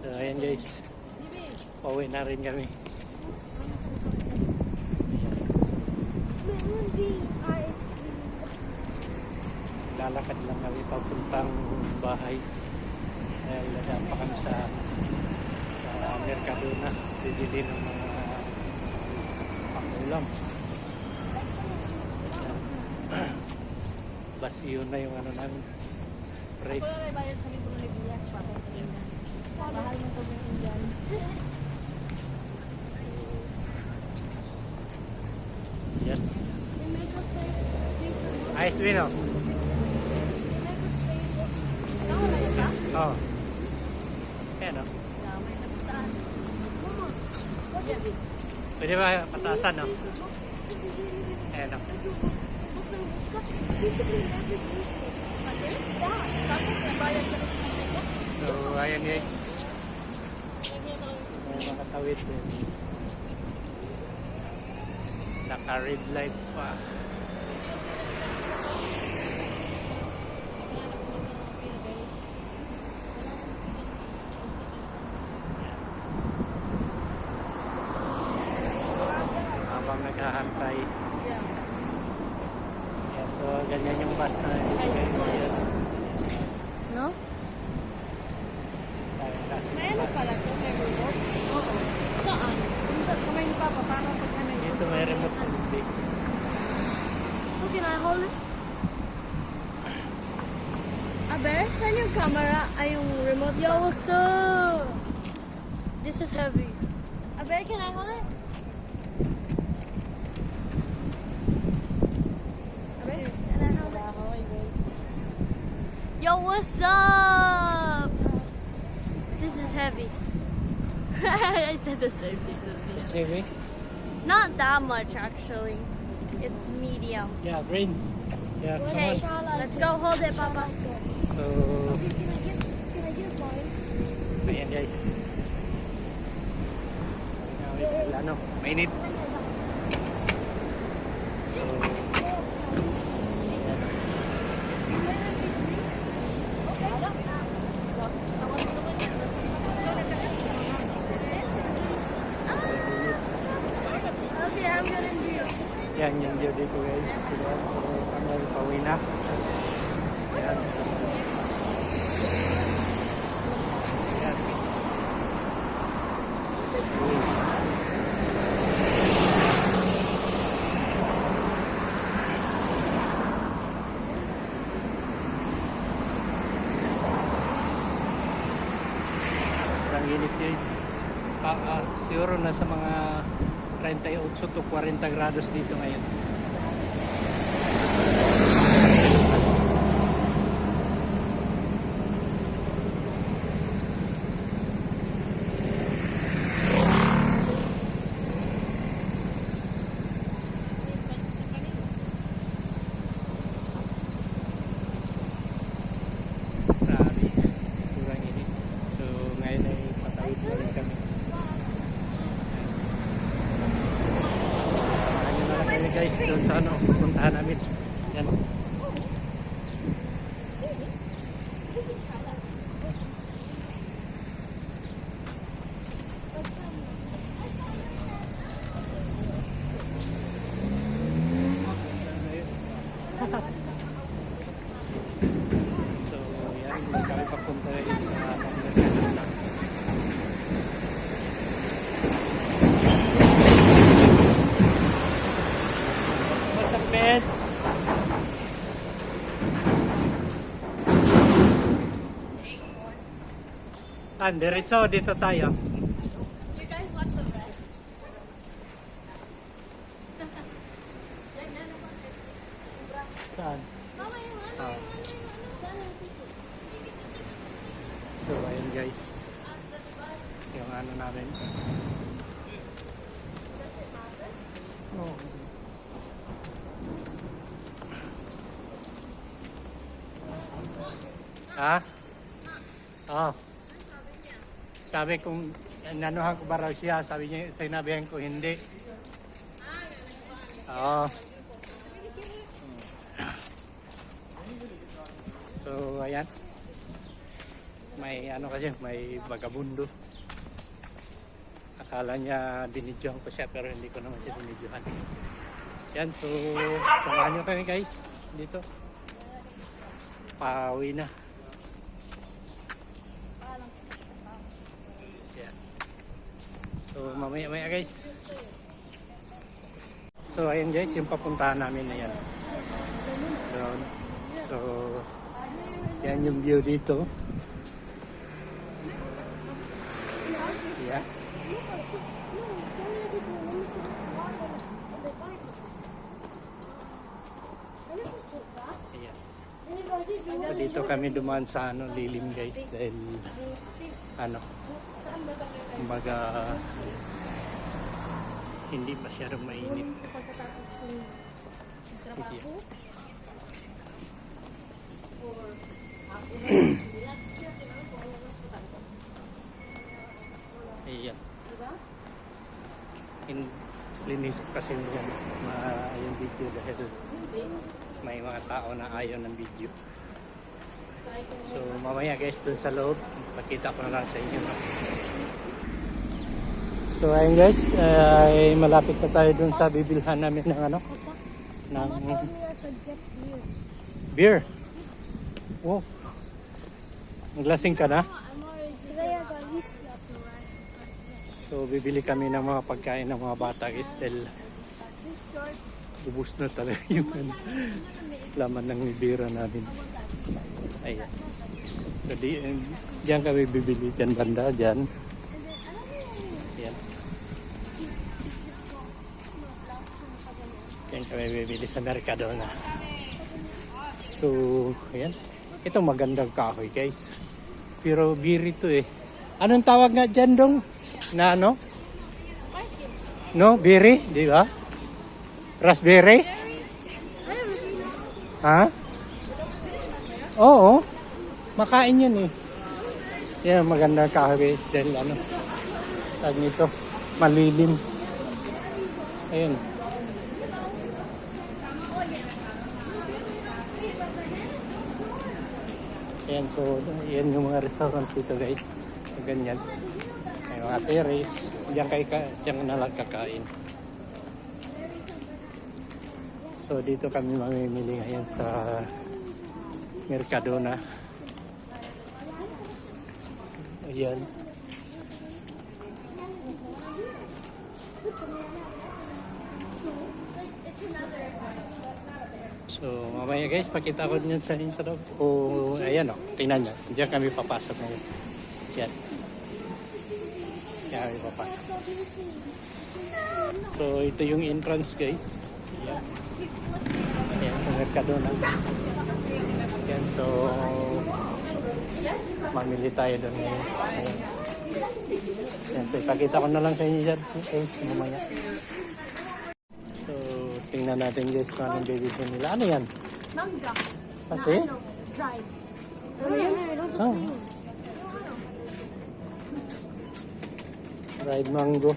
So ayan guys, pauwi na rin kami. Lalakad lang kami papuntang bahay. Dahil nadaan pa kami sa Mercadona, bibili ng mga pangulam. Basiyo na yung ano namin, break. Ako lang ay bayad sa libro ni Biya. Mahal mo ito yung Indian. Yan. Ayos din o. Ikaw na yun ba? Oo. Ayan o. May napuntaan. Pwede ba pataasan o? Ayan o. Tapos nabayad ka rin sa libro? So ayan guys. May makatawid din. Naka-red light pa. Habang naghahantay. Yan, so ganyan yung bus na guys. No? May ano pala ito? May remote? Oo. Saan? Kamay ni Papa, paano pag ano yun? Dito may remote control. So can I hold it? Abe, saan yung camera? Ay, yung remote? Yo, what's up? This is heavy. Abe, can I hold it? Abe, can I hold it? Yo, what's up? This is heavy. I said the same thing. It's heavy? Not that much, actually. It's medium. Yeah, green. Yeah, come Okay, on. let's go hold it, Papa. So, Can I get mine? ayan guys. Ano, mainit. So, Okay, I'm gonna do it. yan yung duty ko guys. So, hanggang pauwi na. Ayan. Ayan. Ang init guys. Siguro nasa mga 38 to 40 grados dito ngayon. Grabe. Kurang init. So ngayon ay patawid na rin kami. Ayun na lang kami guys doon sa ano, puntahan namin. Yan. So yan, hindi kami papunta guys sa Mercadona. What's up, man? Diretso, dito tayo. You guys want the best? Saan? Mama, yung ano? Ah. Saan ang tito? So, ayun guys. Yung ano namin. Oh. Ha? Oh. Sabi kong nanuhan ko ba raw siya, sabi niya, sinabihan ko hindi. Oo. So, ayan. may ano kasi, may vagabundo. Akala niya binidyohan ko siya pero hindi ko naman siya binidyohan. Yan, so samahan nyo kami guys dito. Pauwi na. Yan. So mamaya guys. So ayun guys, yung papuntahan namin na yan. So yan yung view dito. Yan. So dito kami dumaan sa lilim guys dahil kumbaga hindi masyadong mainit. Ayan. Linis ko kasi yung video dahil may mga tao na ayaw ng video. So mamaya guys dun sa loob, pakita ko na lang sa inyo. So ayun guys, ay malapit na tayo dun sa bibilhan namin ng ng beer. Wow. Naglasing ka na? So bibili kami ng mga pagkain ng mga bata guys dahil ubus na talaga yung laman ng bibira namin. Ayan. So diyan kami bibili, dyan banda, dyan. Ayan. Diyan kami bibili sa Mercadona. So, ayan. Ito magandang kahoy guys. Pero biri to eh. Anong tawag nga dyan dong? Na ano? No? Biri? Di ba? Raspberry? Ha? Oo. Makain yan eh. Yan, maganda kahoy guys. Dahil tag nito, malilim. Ayun. Ayan, so yan yung mga restaurant dito guys. Ganyan. May mga terrace. Diyan na lang kakain. So dito kami mamimili ngayon sa Mercadona. Ayan. So mamaya guys, pakita ko din sa inyo sa loob. O ayan o, tingnan nyo. Diyan kami papasok ngayon. Yan. Diyan kami papasok. So ito yung entrance guys. Ayan. Ayan sa Mercadona. Ayan, so mamili tayo doon ngayon. Ayan. Ayan, so ipakita ko na lang sa inyo dyan. Okay, mamaya. So tingnan natin guys kung anong bibili nila. Ano yan? Mangga. Kasi? Dried. Ano yan? Oh. Dried mango.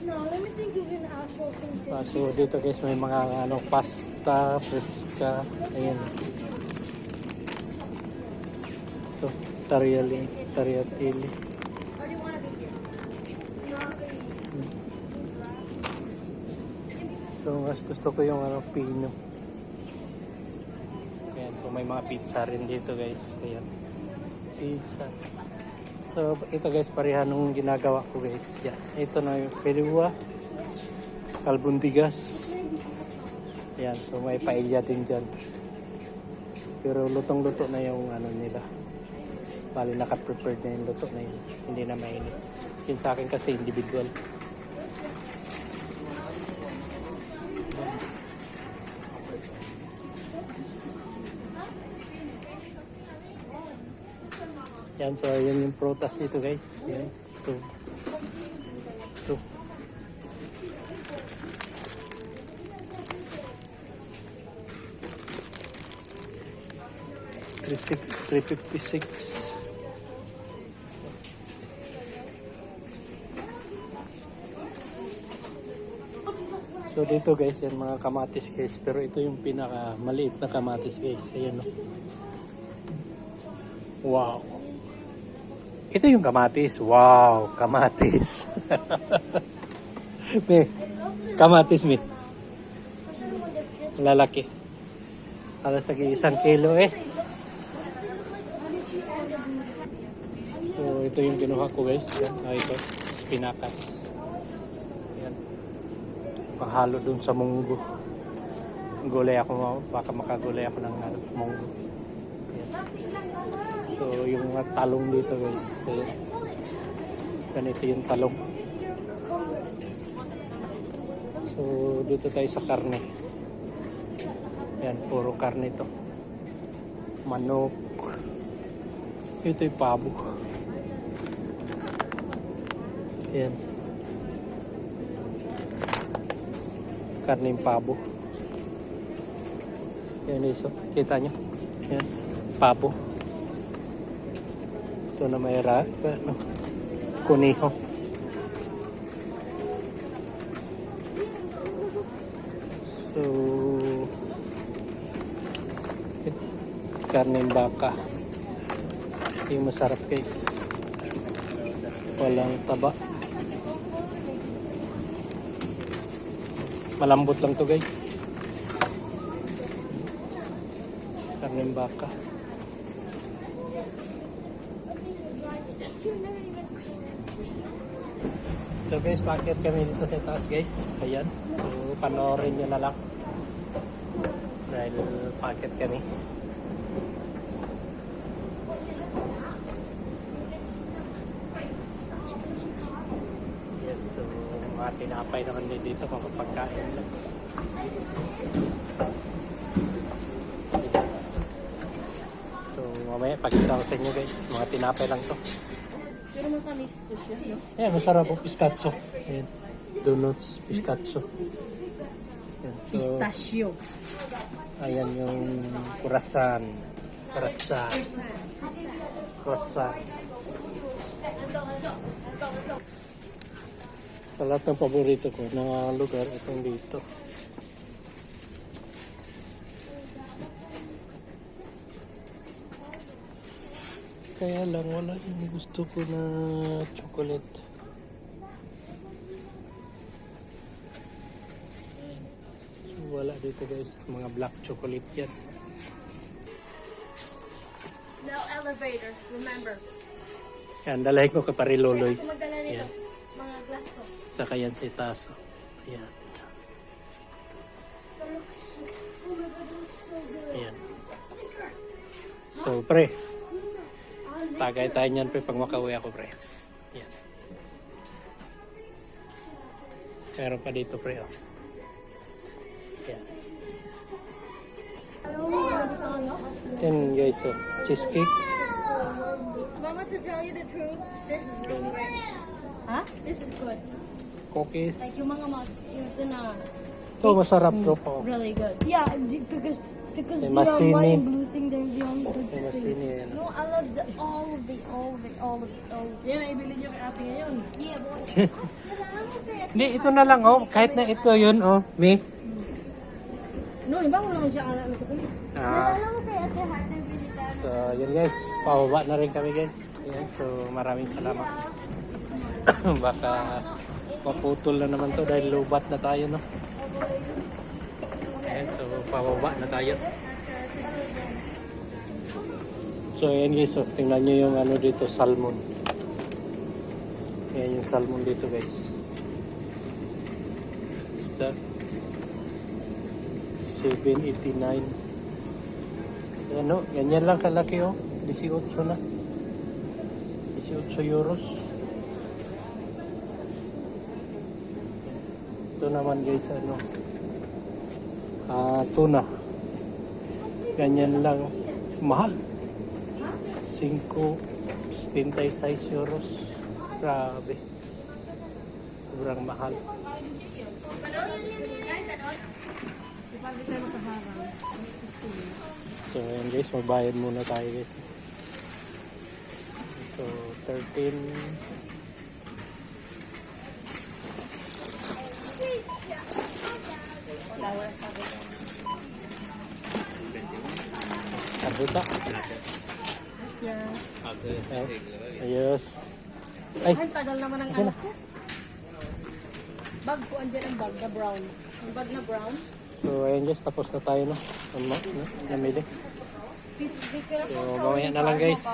No, let me think of an actual thing. So dito guys may mga pasta, fresca. Ayan. So, tariali. So mas gusto ko yung pino. Ayan, so may mga pizza rin dito guys. Ayan. Pizza. So ito guys, pareha nung ginagawa ko guys. Yan. Ito na yung Feliwa, Albondigas. Yan. So may paella din dyan. Pero lutong-luto na yung nila. Bali naka-prepared na yung luto na yun. Hindi na mainit. Yun sa akin kasi individual. Yan, so yan yung prutas dito guys. Yan. So. $356. So So dito guys, yan mga kamatis guys. Pero ito yung pinaka maliit na kamatis guys. Ayan o. Wow. Ito yung kamatis. Wow, kamatis. Me, kamatis me. Lalaki. Alas tagi 1 kilo eh. So ito yung kinuha ko guys. Yan. Ito, spinakas. Yan. Pahalo dun sa munggo. Gulay ako, baka makagulay ako ng munggo. Yan. So yung mga talong dito guys. Ayan. Ganito yung talong. So dito tayo sa karne. Yan, puro karne ito. Manok. Ito yung pabo. Yan. Karne yung pabo. Yan iso. Kita nyo? Yan. Pabo. Ito na may kuniho. So, karne yung baka. Ito yung masarap guys. Walang taba. Malambot lang to guys. Karne yung baka. So guys, packet kami dito sa taas guys. Ayan. So panoorin nyo na lang. Dahil packet kami. Ayan. So mga tinapay naman din dito kapag pagkain lang. So mamaya pakita ko sa inyo guys. Mga tinapay lang to. Pero matamis to siya, no? Ayan, masarap po. Pistacho. Ayan. Donuts, pistacho. Ayan. So, Pistachio. ayan yung kurasan. Kurasan. Kurasan. Sa lahat ng paborito ko na lugar, itong dito. Kaya lang wala yung gusto ko na chocolate. So, wala dito guys, mga black chocolate yan. No elevators, remember. Yan, dalahin ko kay Pariloloy. Kung magdala nito, Yan. mga glass to. Saka yan sa itaso. Ayan. Ayan. So pre, tagay tayo niyan pre pag makauwi ako pre. Ayan. Meron pa dito pre oh. Ayan. Yan guys oh. Cheesecake. Mama, to tell you the truth, this is really good. Huh? This is good. Cookies. Like yung mga mas, yung tuna. Ito masarap to po. Really good. Yeah, because May the masini. white and blue thing, there's the only good May thing. masini yan. No, I love all of it. Yan, ibili niyo kay ate ngayon. Yeah, boy. Hindi, ito na lang oh. Kahit na ito yun oh. Me. No, iba ko naman siya alam ito. Ah. Alam mo kay ate Hart ng pilitan. So, yun guys. Pababa na rin kami guys. Ayan. So, maraming salamat. Baka maputol na naman to dahil lubat na tayo no. Ayan. So, pababa na tayo. So, ayan guys. So, tingnan nyo yung ano dito, salmon. Ayan yung salmon dito guys. Isda. 7.89. Ano, ganyan lang kalaki oh. 18 na. 18 euros. Ito naman guys, ano. Tuna. Ganyan lang. Mahal. 5.76 euros. Grabe. Sobrang mahal. So ayan guys, magbayad muna tayo guys. So 13. flowers sabi ko. Kabuta. Yes. Ayos. Ay, Ay, tagal naman ang ano ko. Bag ko, andyan ang bag na brown. Ang bag na brown. so ayun guys, tapos na tayo no. Namili. Be careful. So mamaya na lang guys.